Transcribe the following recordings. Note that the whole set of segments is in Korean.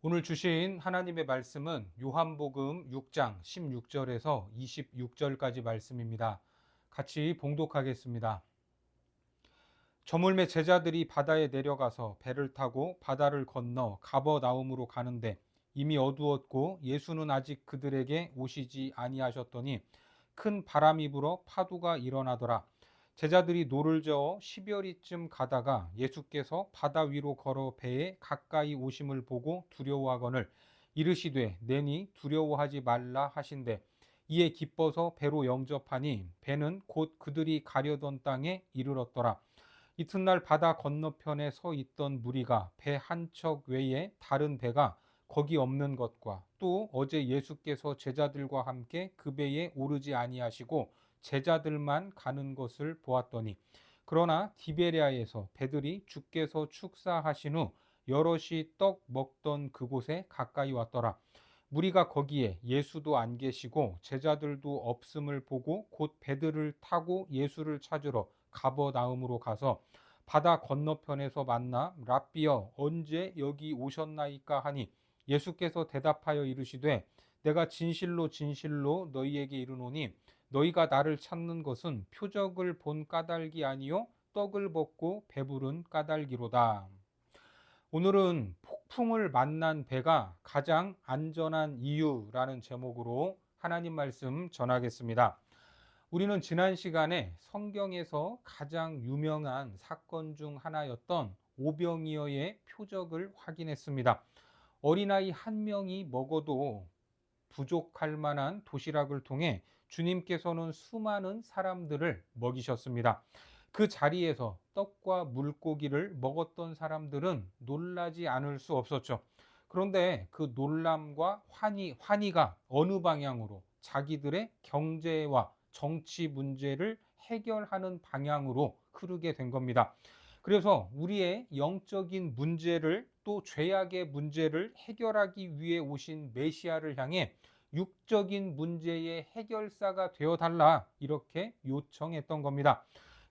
오늘 주신 하나님의 말씀은 요한복음 6장 16절에서 26절까지 말씀입니다. 같이 봉독하겠습니다. 저물매 제자들이 바다에 내려가서 배를 타고 바다를 건너 가버나움으로 가는데 이미 어두웠고 예수는 아직 그들에게 오시지 아니하셨더니 큰 바람이 불어 파도가 일어나더라. 제자들이 노를 저어 10여리쯤 가다가 예수께서 바다 위로 걸어 배에 가까이 오심을 보고 두려워하거늘 이르시되 내니 두려워하지 말라 하신대 이에 기뻐서 배로 영접하니 배는 곧 그들이 가려던 땅에 이르렀더라. 이튿날 바다 건너편에 서 있던 무리가 배 한 척 외에 다른 배가 거기 없는 것과 또 어제 예수께서 제자들과 함께 그 배에 오르지 아니하시고 제자들만 가는 것을 보았더니 그러나 디베랴에서 배들이 주께서 축사하신 후 여럿이 떡 먹던 그곳에 가까이 왔더라. 무리가 거기에 예수도 안 계시고 제자들도 없음을 보고 곧 배들을 타고 예수를 찾으러 가버나움으로 가서 바다 건너편에서 만나 랍비여 언제 여기 오셨나이까 하니 예수께서 대답하여 이르시되 내가 진실로 진실로 너희에게 이르노니 너희가 나를 찾는 것은 표적을 본 까닭이 아니요 떡을 먹고 배부른 까닭이로다. 오늘은 폭풍을 만난 배가 가장 안전한 이유라는 제목으로 하나님 말씀 전하겠습니다. 우리는 지난 시간에 성경에서 가장 유명한 사건 중 하나였던 오병이어의 표적을 확인했습니다. 어린아이 한 명이 먹어도 부족할 만한 도시락을 통해 주님께서는 수많은 사람들을 먹이셨습니다. 그 자리에서 떡과 물고기를 먹었던 사람들은 놀라지 않을 수 없었죠. 그런데 그 놀람과 환희가 어느 방향으로 자기들의 경제와 정치 문제를 해결하는 방향으로 흐르게 된 겁니다. 그래서 우리의 영적인 문제를 또 죄악의 문제를 해결하기 위해 오신 메시아를 향해 육적인 문제의 해결사가 되어 달라 이렇게 요청했던 겁니다.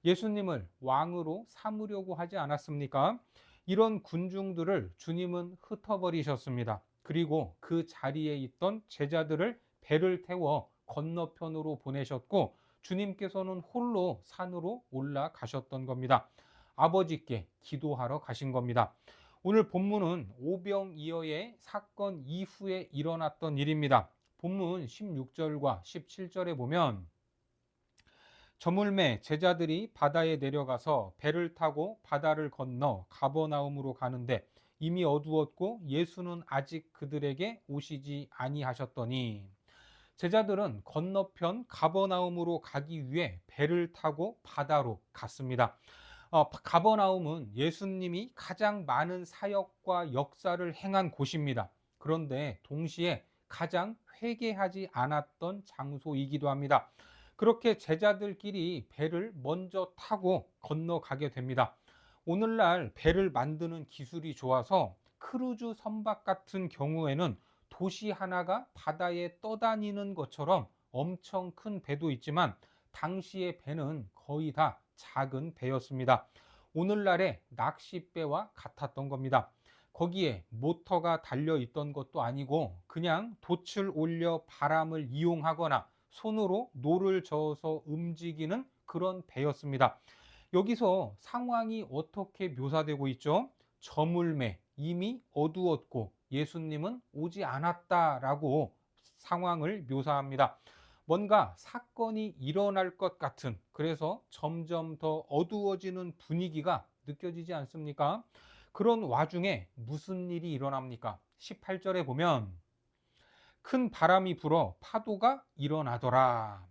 예수님을 왕으로 삼으려고 하지 않았습니까? 이런 군중들을 주님은 흩어버리셨습니다. 그리고 그 자리에 있던 제자들을 배를 태워 건너편으로 보내셨고 주님께서는 홀로 산으로 올라가셨던 겁니다. 아버지께 기도하러 가신 겁니다. 오늘 본문은 오병이어의 사건 이후에 일어났던 일입니다. 본문 16절과 17절에 보면 저물매 제자들이 바다에 내려가서 배를 타고 바다를 건너 가버나움으로 가는데 이미 어두웠고 예수는 아직 그들에게 오시지 아니하셨더니 제자들은 건너편 가버나움으로 가기 위해 배를 타고 바다로 갔습니다. 가버나움은 예수님이 가장 많은 사역과 역사를 행한 곳입니다. 그런데 동시에 가장 회개하지 않았던 장소이기도 합니다. 그렇게 제자들끼리 배를 먼저 타고 건너가게 됩니다. 오늘날 배를 만드는 기술이 좋아서 크루즈 선박 같은 경우에는 도시 하나가 바다에 떠다니는 것처럼 엄청 큰 배도 있지만 당시의 배는 거의 다 작은 배였습니다. 오늘날의 낚싯배와 같았던 겁니다. 거기에 모터가 달려 있던 것도 아니고 그냥 돛을 올려 바람을 이용하거나 손으로 노를 저어서 움직이는 그런 배였습니다. 여기서 상황이 어떻게 묘사되고 있죠? 저물매, 이미 어두웠고 예수님은 오지 않았다라고 상황을 묘사합니다. 뭔가 사건이 일어날 것 같은, 그래서 점점 더 어두워지는 분위기가 느껴지지 않습니까? 그런 와중에 무슨 일이 일어납니까? 18절에 보면 큰 바람이 불어 파도가 일어나더라.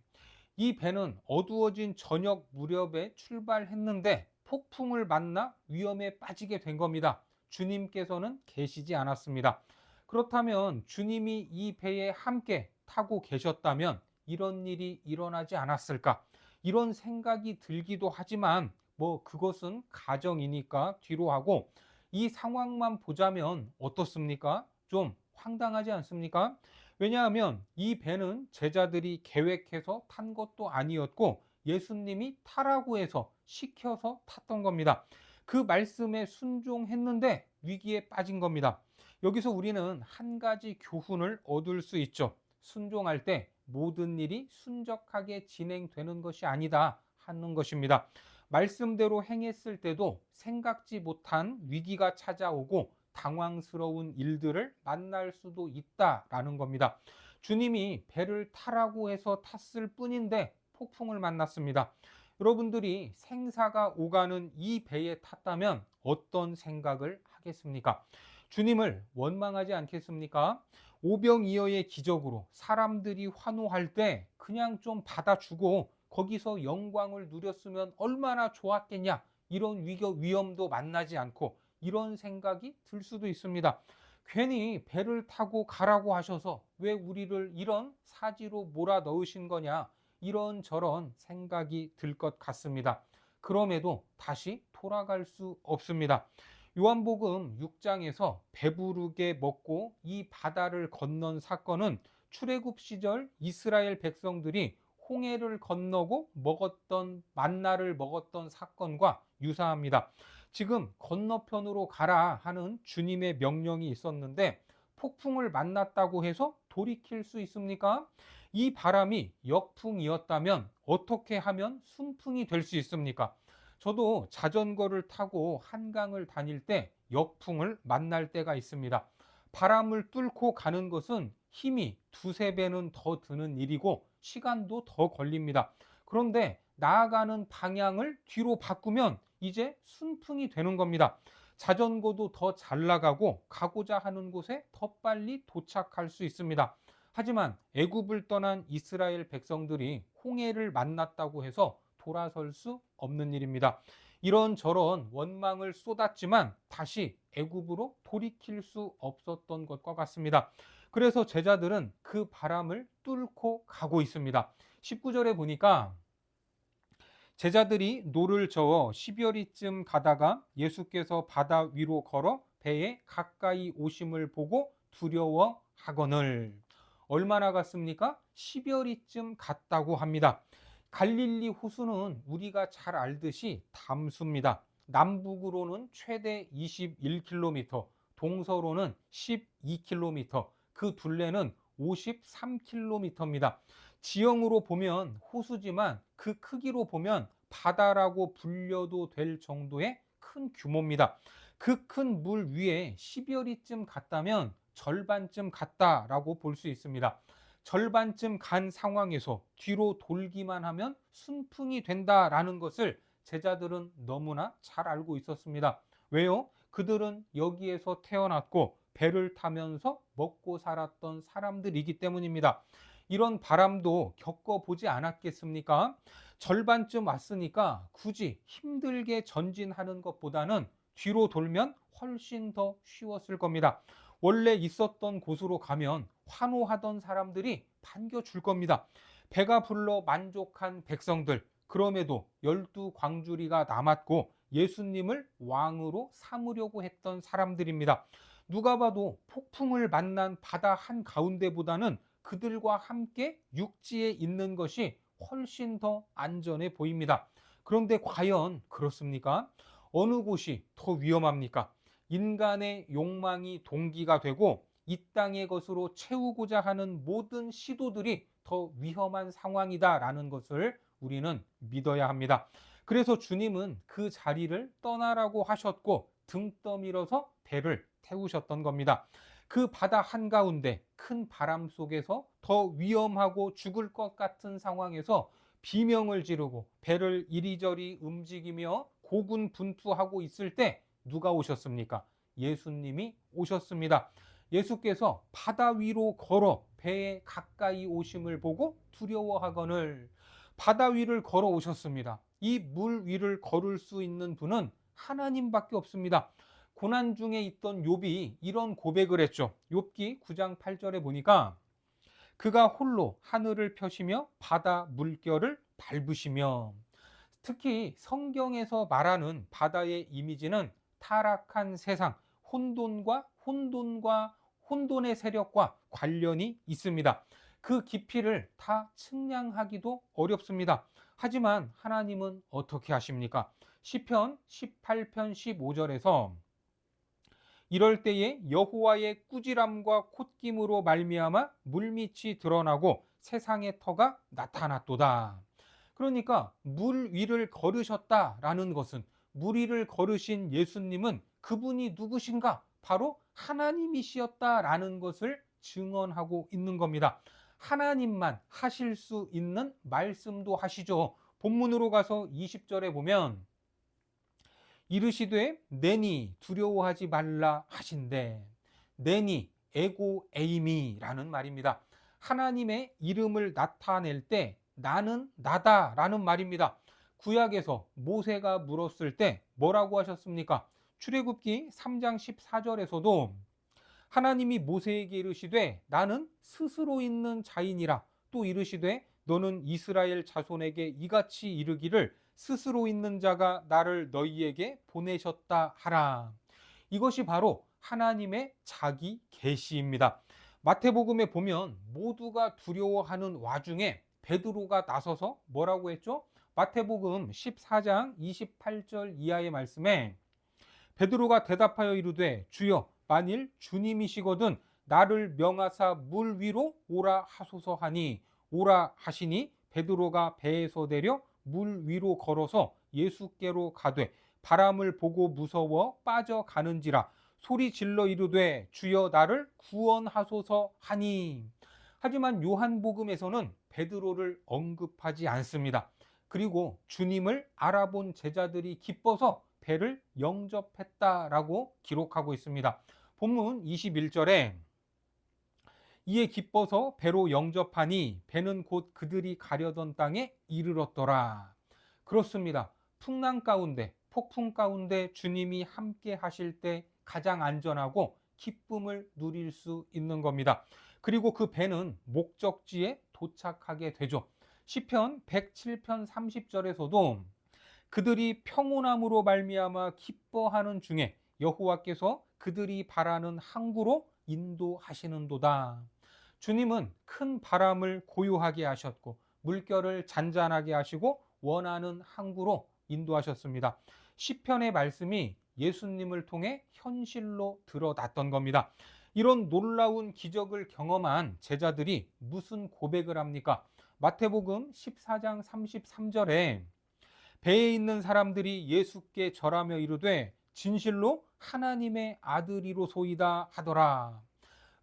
이 배는 어두워진 저녁 무렵에 출발했는데 폭풍을 만나 위험에 빠지게 된 겁니다. 주님께서는 계시지 않았습니다. 그렇다면 주님이 이 배에 함께 타고 계셨다면 이런 일이 일어나지 않았을까? 이런 생각이 들기도 하지만 그것은 가정이니까 뒤로 하고 이 상황만 보자면 어떻습니까? 좀 황당하지 않습니까? 왜냐하면 이 배는 제자들이 계획해서 탄 것도 아니었고 예수님이 타라고 해서 시켜서 탔던 겁니다. 그 말씀에 순종했는데 위기에 빠진 겁니다. 여기서 우리는 한 가지 교훈을 얻을 수 있죠. 순종할 때 모든 일이 순적하게 진행되는 것이 아니다 하는 것입니다. 말씀대로 행했을 때도 생각지 못한 위기가 찾아오고 당황스러운 일들을 만날 수도 있다라는 겁니다. 주님이 배를 타라고 해서 탔을 뿐인데 폭풍을 만났습니다. 여러분들이 생사가 오가는 이 배에 탔다면 어떤 생각을 하겠습니까? 주님을 원망하지 않겠습니까? 오병이어의 기적으로 사람들이 환호할 때 그냥 좀 받아주고 거기서 영광을 누렸으면 얼마나 좋았겠냐, 이런 위험도 만나지 않고 이런 생각이 들 수도 있습니다. 괜히 배를 타고 가라고 하셔서 왜 우리를 이런 사지로 몰아 넣으신 거냐, 이런저런 생각이 들 것 같습니다. 그럼에도 다시 돌아갈 수 없습니다. 요한복음 6장에서 배부르게 먹고 이 바다를 건넌 사건은 출애굽 시절 이스라엘 백성들이 홍해를 건너고 먹었던 만나를 먹었던 사건과 유사합니다. 지금 건너편으로 가라 하는 주님의 명령이 있었는데 폭풍을 만났다고 해서 돌이킬 수 있습니까? 이 바람이 역풍이었다면 어떻게 하면 순풍이 될 수 있습니까? 저도 자전거를 타고 한강을 다닐 때 역풍을 만날 때가 있습니다. 바람을 뚫고 가는 것은 힘이 두세 배는 더 드는 일이고 시간도 더 걸립니다. 그런데 나아가는 방향을 뒤로 바꾸면 이제 순풍이 되는 겁니다. 자전거도 더 잘 나가고 가고자 하는 곳에 더 빨리 도착할 수 있습니다. 하지만 애굽을 떠난 이스라엘 백성들이 홍해를 만났다고 해서 돌아설 수 없는 일입니다. 이런저런 원망을 쏟았지만 다시 애굽으로 돌이킬 수 없었던 것과 같습니다. 그래서 제자들은 그 바람을 뚫고 가고 있습니다. 19절에 보니까 제자들이 노를 저어 10여리쯤 가다가 예수께서 바다 위로 걸어 배에 가까이 오심을 보고 두려워하거늘. 얼마나 갔습니까? 10여리쯤 갔다고 합니다. 갈릴리 호수는 우리가 잘 알듯이 담수입니다. 남북으로는 최대 21km, 동서로는 12km, 그 둘레는 53km입니다. 지형으로 보면 호수지만 그 크기로 보면 바다라고 불려도 될 정도의 큰 규모입니다. 그 큰 물 위에 10여리쯤 갔다면 절반쯤 갔다라고 볼 수 있습니다. 절반쯤 간 상황에서 뒤로 돌기만 하면 순풍이 된다라는 것을 제자들은 너무나 잘 알고 있었습니다. 왜요? 그들은 여기에서 태어났고 배를 타면서 먹고 살았던 사람들이기 때문입니다. 이런 바람도 겪어보지 않았겠습니까? 절반쯤 왔으니까 굳이 힘들게 전진하는 것보다는 뒤로 돌면 훨씬 더 쉬웠을 겁니다. 원래 있었던 곳으로 가면 환호하던 사람들이 반겨줄 겁니다. 배가 불러 만족한 백성들, 그럼에도 12광주리가 남았고 예수님을 왕으로 삼으려고 했던 사람들입니다. 누가 봐도 폭풍을 만난 바다 한가운데보다는 그들과 함께 육지에 있는 것이 훨씬 더 안전해 보입니다. 그런데 과연 그렇습니까? 어느 곳이 더 위험합니까? 인간의 욕망이 동기가 되고 이 땅의 것으로 채우고자 하는 모든 시도들이 더 위험한 상황이다라는 것을 우리는 믿어야 합니다. 그래서 주님은 그 자리를 떠나라고 하셨고 등 떠밀어서 배를 태우셨던 겁니다. 그 바다 한가운데 큰 바람 속에서 더 위험하고 죽을 것 같은 상황에서 비명을 지르고 배를 이리저리 움직이며 고군분투하고 있을 때 누가 오셨습니까? 예수님이 오셨습니다. 예수께서 바다 위로 걸어 배에 가까이 오심을 보고 두려워하거늘. 바다 위를 걸어 오셨습니다. 이 물 위를 걸을 수 있는 분은 하나님밖에 없습니다. 고난 중에 있던 욥이 이런 고백을 했죠. 욥기 9장 8절에 보니까 그가 홀로 하늘을 펴시며 바다 물결을 밟으시며. 특히 성경에서 말하는 바다의 이미지는 타락한 세상, 혼돈의 세력과 관련이 있습니다. 그 깊이를 다 측량하기도 어렵습니다. 하지만 하나님은 어떻게 하십니까? 시편 18편 15절에서 이럴 때에 여호와의 꾸지람과 콧김으로 말미암아 물밑이 드러나고 세상의 터가 나타났도다. 그러니까 물 위를 걸으셨다라는 것은, 물 위를 걸으신 예수님은 그분이 누구신가? 바로 하나님이시었다라는 것을 증언하고 있는 겁니다. 하나님만 하실 수 있는 말씀도 하시죠. 본문으로 가서 20절에 보면 이르시되 내니 두려워하지 말라 하신대. 내니 에고 에이미라는 말입니다. 하나님의 이름을 나타낼 때 나는 나다라는 말입니다. 구약에서 모세가 물었을 때 뭐라고 하셨습니까? 출애굽기 3장 14절에서도 하나님이 모세에게 이르시되 나는 스스로 있는 자이니라. 또 이르시되 너는 이스라엘 자손에게 이같이 이르기를 스스로 있는 자가 나를 너희에게 보내셨다 하라. 이것이 바로 하나님의 자기 계시입니다. 마태복음에 보면 모두가 두려워하는 와중에 베드로가 나서서 뭐라고 했죠? 마태복음 14장 28절 이하의 말씀에 베드로가 대답하여 이르되 주여 만일 주님이시거든 나를 명하사 물 위로 오라 하소서 하니 오라 하시니 베드로가 배에서 내려 물 위로 걸어서 예수께로 가되 바람을 보고 무서워 빠져가는지라 소리 질러 이르되 주여 나를 구원하소서 하니. 하지만 요한복음에서는 베드로를 언급하지 않습니다. 그리고 주님을 알아본 제자들이 기뻐서 배를 영접했다라고 기록하고 있습니다. 본문 21절에 이에 기뻐서 배로 영접하니 배는 곧 그들이 가려던 땅에 이르렀더라. 그렇습니다. 풍랑 가운데, 폭풍 가운데 주님이 함께 하실 때 가장 안전하고 기쁨을 누릴 수 있는 겁니다. 그리고 그 배는 목적지에 도착하게 되죠. 시편 107편 30절에서도 그들이 평온함으로 말미암아 기뻐하는 중에 여호와께서 그들이 바라는 항구로 인도하시는도다. 주님은 큰 바람을 고요하게 하셨고 물결을 잔잔하게 하시고 원하는 항구로 인도하셨습니다. 시편의 말씀이 예수님을 통해 현실로 드러났던 겁니다. 이런 놀라운 기적을 경험한 제자들이 무슨 고백을 합니까? 마태복음 14장 33절에 배에 있는 사람들이 예수께 절하며 이르되 진실로 하나님의 아들이로소이다 하더라.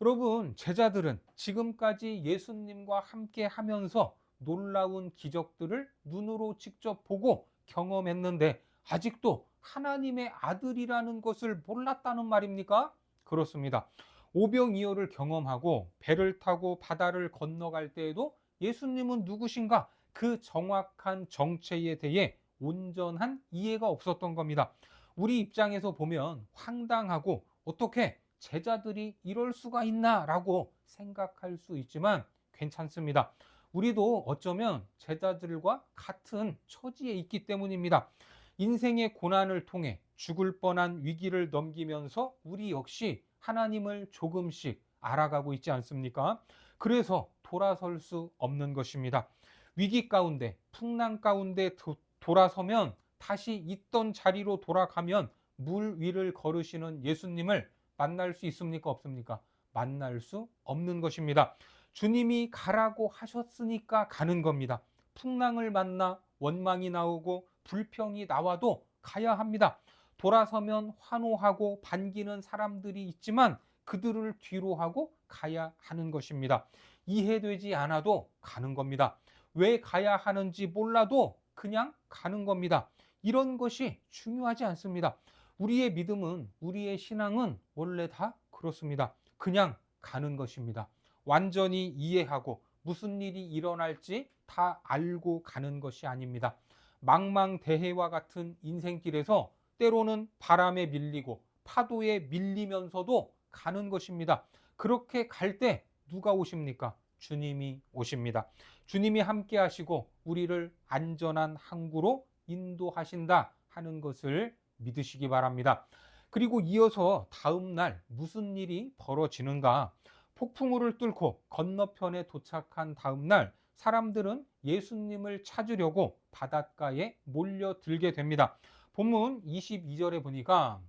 여러분, 제자들은 지금까지 예수님과 함께 하면서 놀라운 기적들을 눈으로 직접 보고 경험했는데 아직도 하나님의 아들이라는 것을 몰랐다는 말입니까? 그렇습니다. 오병이어를 경험하고 배를 타고 바다를 건너갈 때에도 예수님은 누구신가? 그 정확한 정체에 대해 온전한 이해가 없었던 겁니다. 우리 입장에서 보면 황당하고 어떻게 제자들이 이럴 수가 있나라고 생각할 수 있지만 괜찮습니다. 우리도 어쩌면 제자들과 같은 처지에 있기 때문입니다. 인생의 고난을 통해 죽을 뻔한 위기를 넘기면서 우리 역시 하나님을 조금씩 알아가고 있지 않습니까? 그래서 돌아설 수 없는 것입니다. 위기 가운데, 풍랑 가운데 돌아서면 다시 있던 자리로 돌아가면 물 위를 걸으시는 예수님을 만날 수 있습니까? 없습니까? 만날 수 없는 것입니다. 주님이 가라고 하셨으니까 가는 겁니다. 풍랑을 만나 원망이 나오고 불평이 나와도 가야 합니다. 돌아서면 환호하고 반기는 사람들이 있지만 그들을 뒤로 하고 가야 하는 것입니다. 이해되지 않아도 가는 겁니다. 왜 가야 하는지 몰라도 그냥 가는 겁니다. 이런 것이 중요하지 않습니다. 우리의 믿음은, 우리의 신앙은 원래 다 그렇습니다. 그냥 가는 것입니다. 완전히 이해하고 무슨 일이 일어날지 다 알고 가는 것이 아닙니다. 망망대해와 같은 인생길에서 때로는 바람에 밀리고 파도에 밀리면서도 가는 것입니다. 그렇게 갈 때 누가 오십니까? 주님이 오십니다. 주님이 함께 하시고 우리를 안전한 항구로 인도하신다 하는 것을 믿으시기 바랍니다. 그리고 이어서 다음 날 무슨 일이 벌어지는가? 폭풍우를 뚫고 건너편에 도착한 다음 날 사람들은 예수님을 찾으려고 바닷가에 몰려들게 됩니다. 본문 22절에 보니까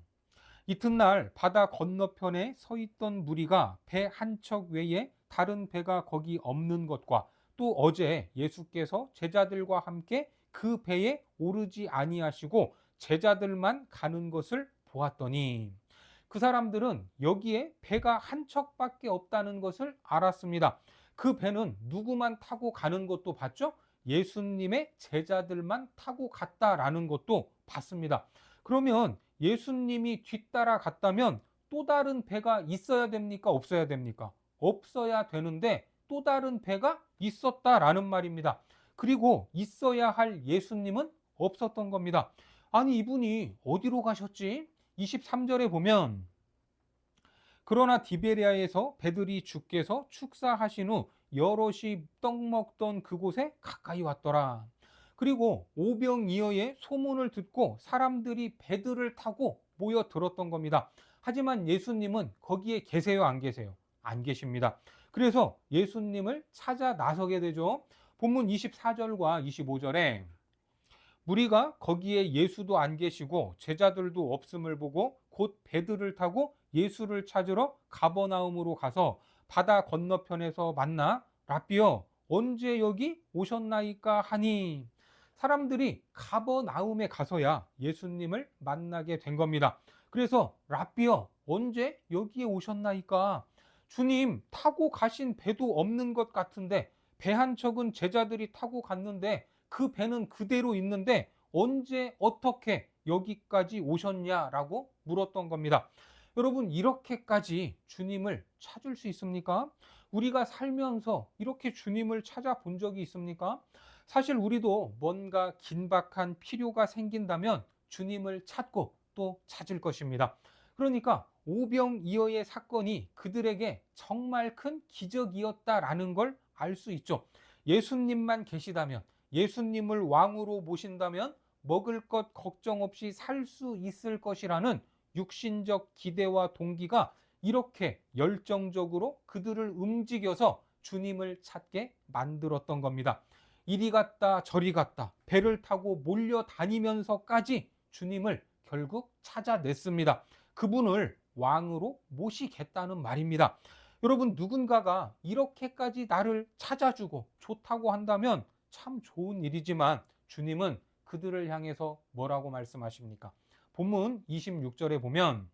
이튿날 바다 건너편에 서 있던 무리가 배 한 척 외에 다른 배가 거기 없는 것과 또 어제 예수께서 제자들과 함께 그 배에 오르지 아니하시고 제자들만 가는 것을 보았더니 그 사람들은 여기에 배가 한 척밖에 없다는 것을 알았습니다. 그 배는 누구만 타고 가는 것도 봤죠? 예수님의 제자들만 타고 갔다라는 것도 봤습니다. 그러면 예수님이 뒤따라 갔다면 또 다른 배가 있어야 됩니까? 없어야 됩니까? 없어야 되는데 또 다른 배가 있었다라는 말입니다. 그리고 있어야 할 예수님은 없었던 겁니다. 아니, 이분이 어디로 가셨지? 23절에 보면 그러나 디베리아에서 배들이 주께서 축사하신 후 여럿이 떡 먹던 그곳에 가까이 왔더라. 그리고 오병이어의 소문을 듣고 사람들이 배들을 타고 모여들었던 겁니다. 하지만 예수님은 거기에 계세요, 안 계세요? 안 계십니다. 그래서 예수님을 찾아 나서게 되죠. 본문 24절과 25절에 무리가 거기에 예수도 안 계시고 제자들도 없음을 보고 곧 배들을 타고 예수를 찾으러 가버나움으로 가서 바다 건너편에서 만나 라삐어 언제 여기 오셨나이까 하니 사람들이 가버나움에 가서야 예수님을 만나게 된 겁니다. 그래서 라삐어 언제 여기에 오셨나이까? 주님 타고 가신 배도 없는 것 같은데 배 한 척은 제자들이 타고 갔는데 그 배는 그대로 있는데 언제 어떻게 여기까지 오셨냐라고 물었던 겁니다. 여러분, 이렇게까지 주님을 찾을 수 있습니까? 우리가 살면서 이렇게 주님을 찾아본 적이 있습니까? 사실 우리도 뭔가 긴박한 필요가 생긴다면 주님을 찾고 또 찾을 것입니다. 그러니까 오병이어의 사건이 그들에게 정말 큰 기적이었다라는 걸 알 수 있죠. 예수님만 계시다면, 예수님을 왕으로 모신다면 먹을 것 걱정 없이 살 수 있을 것이라는 육신적 기대와 동기가 이렇게 열정적으로 그들을 움직여서 주님을 찾게 만들었던 겁니다. 이리 갔다 저리 갔다 배를 타고 몰려다니면서까지 주님을 결국 찾아냈습니다. 그분을 왕으로 모시겠다는 말입니다. 여러분, 누군가가 이렇게까지 나를 찾아주고 좋다고 한다면 참 좋은 일이지만 주님은 그들을 향해서 뭐라고 말씀하십니까? 본문 26절에 보면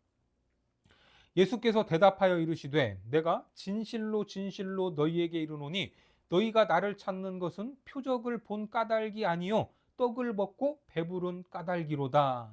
예수께서 대답하여 이르시되 내가 진실로 진실로 너희에게 이르노니 너희가 나를 찾는 것은 표적을 본 까닭이 아니요 떡을 먹고 배부른 까닭이로다.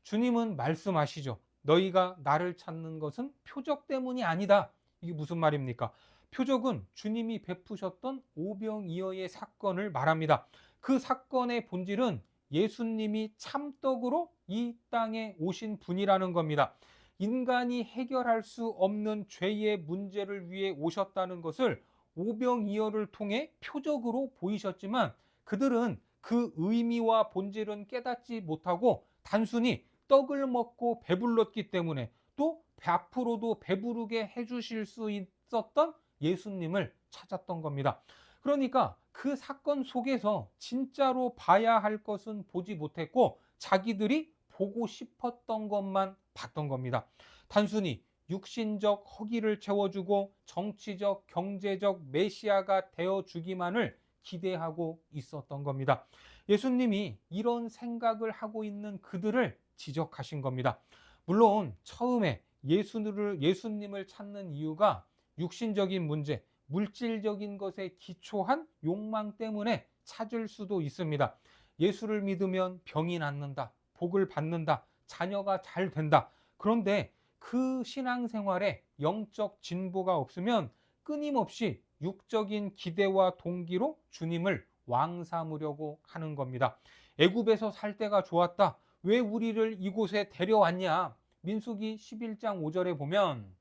주님은 말씀하시죠. 너희가 나를 찾는 것은 표적 때문이 아니다. 이게 무슨 말입니까? 표적은 주님이 베푸셨던 오병이어의 사건을 말합니다. 그 사건의 본질은 예수님이 참떡으로 이 땅에 오신 분이라는 겁니다. 인간이 해결할 수 없는 죄의 문제를 위해 오셨다는 것을 오병이어를 통해 표적으로 보이셨지만 그들은 그 의미와 본질은 깨닫지 못하고 단순히 떡을 먹고 배불렀기 때문에 또 앞으로도 배부르게 해주실 수 있었던 예수님을 찾았던 겁니다. 그러니까 그 사건 속에서 진짜로 봐야 할 것은 보지 못했고 자기들이 보고 싶었던 것만 봤던 겁니다. 단순히 육신적 허기를 채워주고 정치적, 경제적 메시아가 되어주기만을 기대하고 있었던 겁니다. 예수님이 이런 생각을 하고 있는 그들을 지적하신 겁니다. 물론 처음에 예수님을 찾는 이유가 육신적인 문제, 물질적인 것에 기초한 욕망 때문에 찾을 수도 있습니다. 예수를 믿으면 병이 낫는다, 복을 받는다, 자녀가 잘 된다. 그런데 그 신앙생활에 영적 진보가 없으면 끊임없이 육적인 기대와 동기로 주님을 왕 삼으려고 하는 겁니다. 애굽에서 살 때가 좋았다. 왜 우리를 이곳에 데려왔냐? 민수기 11장 5절에 보면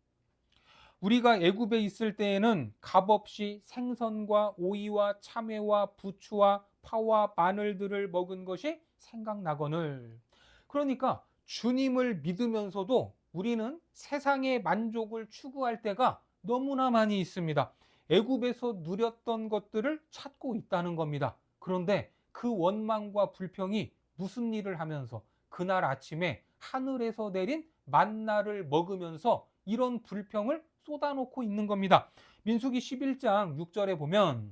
우리가 애굽에 있을 때에는 값없이 생선과 오이와 참외와 부추와 파와 마늘들을 먹은 것이 생각나거늘. 그러니까 주님을 믿으면서도 우리는 세상의 만족을 추구할 때가 너무나 많이 있습니다. 애굽에서 누렸던 것들을 찾고 있다는 겁니다. 그런데 그 원망과 불평이 무슨 일을 하면서 그날 아침에 하늘에서 내린 만나를 먹으면서 이런 불평을 쏟아놓고 있는 겁니다. 민수기 11장 6절에 보면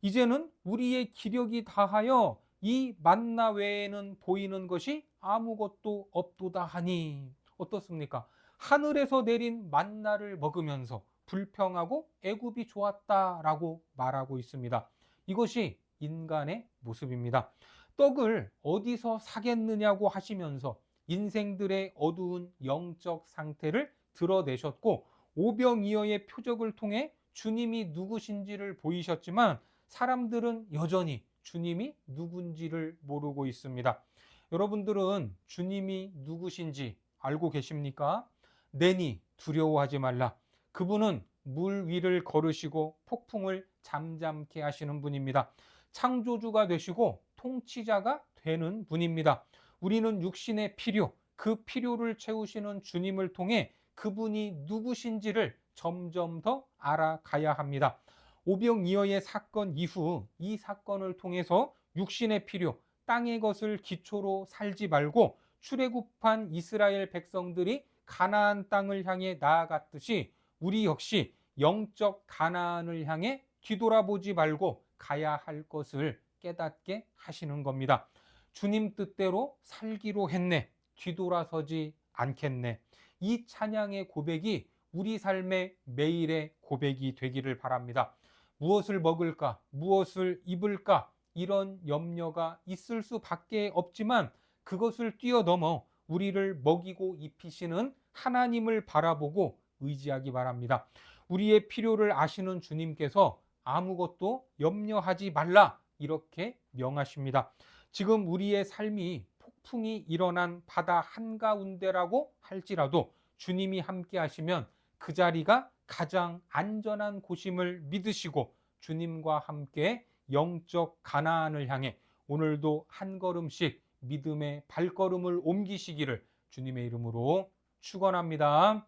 이제는 우리의 기력이 다하여 이 만나 외에는 보이는 것이 아무것도 없도다 하니 어떻습니까? 하늘에서 내린 만나를 먹으면서 불평하고 애굽이 좋았다라고 말하고 있습니다. 이것이 인간의 모습입니다. 떡을 어디서 사겠느냐고 하시면서 인생들의 어두운 영적 상태를 드러내셨고 오병이어의 표적을 통해 주님이 누구신지를 보이셨지만 사람들은 여전히 주님이 누군지를 모르고 있습니다. 여러분들은 주님이 누구신지 알고 계십니까? 내니 두려워하지 말라. 그분은 물 위를 걸으시고 폭풍을 잠잠케 하시는 분입니다. 창조주가 되시고 통치자가 되는 분입니다. 우리는 육신의 필요, 그 필요를 채우시는 주님을 통해 그분이 누구신지를 점점 더 알아가야 합니다. 오병이어의 사건 이후 이 사건을 통해서 육신의 필요, 땅의 것을 기초로 살지 말고 출애굽한 이스라엘 백성들이 가나안 땅을 향해 나아갔듯이 우리 역시 영적 가나안을 향해 뒤돌아보지 말고 가야 할 것을 깨닫게 하시는 겁니다. 주님 뜻대로 살기로 했네. 뒤돌아서지 않겠네. 이 찬양의 고백이 우리 삶의 매일의 고백이 되기를 바랍니다. 무엇을 먹을까? 무엇을 입을까? 이런 염려가 있을 수밖에 없지만 그것을 뛰어넘어 우리를 먹이고 입히시는 하나님을 바라보고 의지하기 바랍니다. 우리의 필요를 아시는 주님께서 아무것도 염려하지 말라 이렇게 명하십니다. 지금 우리의 삶이 폭풍이 일어난 바다 한가운데라고 할지라도 주님이 함께 하시면 그 자리가 가장 안전한 곳임을 믿으시고 주님과 함께 영적 가나안을 향해 오늘도 한 걸음씩 믿음의 발걸음을 옮기시기를 주님의 이름으로 축원합니다.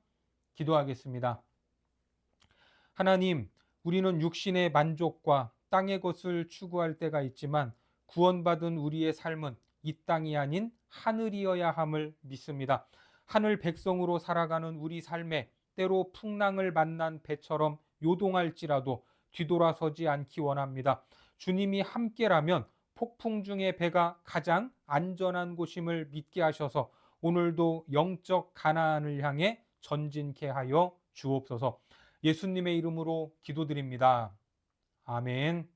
기도하겠습니다. 하나님, 우리는 육신의 만족과 땅의 것을 추구할 때가 있지만 구원받은 우리의 삶은 이 땅이 아닌 하늘이어야 함을 믿습니다. 하늘 백성으로 살아가는 우리 삶에 때로 풍랑을 만난 배처럼 요동할지라도 뒤돌아서지 않기 원합니다. 주님이 함께라면 폭풍 중의 배가 가장 안전한 곳임을 믿게 하셔서 오늘도 영적 가나안을 향해 전진케 하여 주옵소서. 예수님의 이름으로 기도드립니다. 아멘.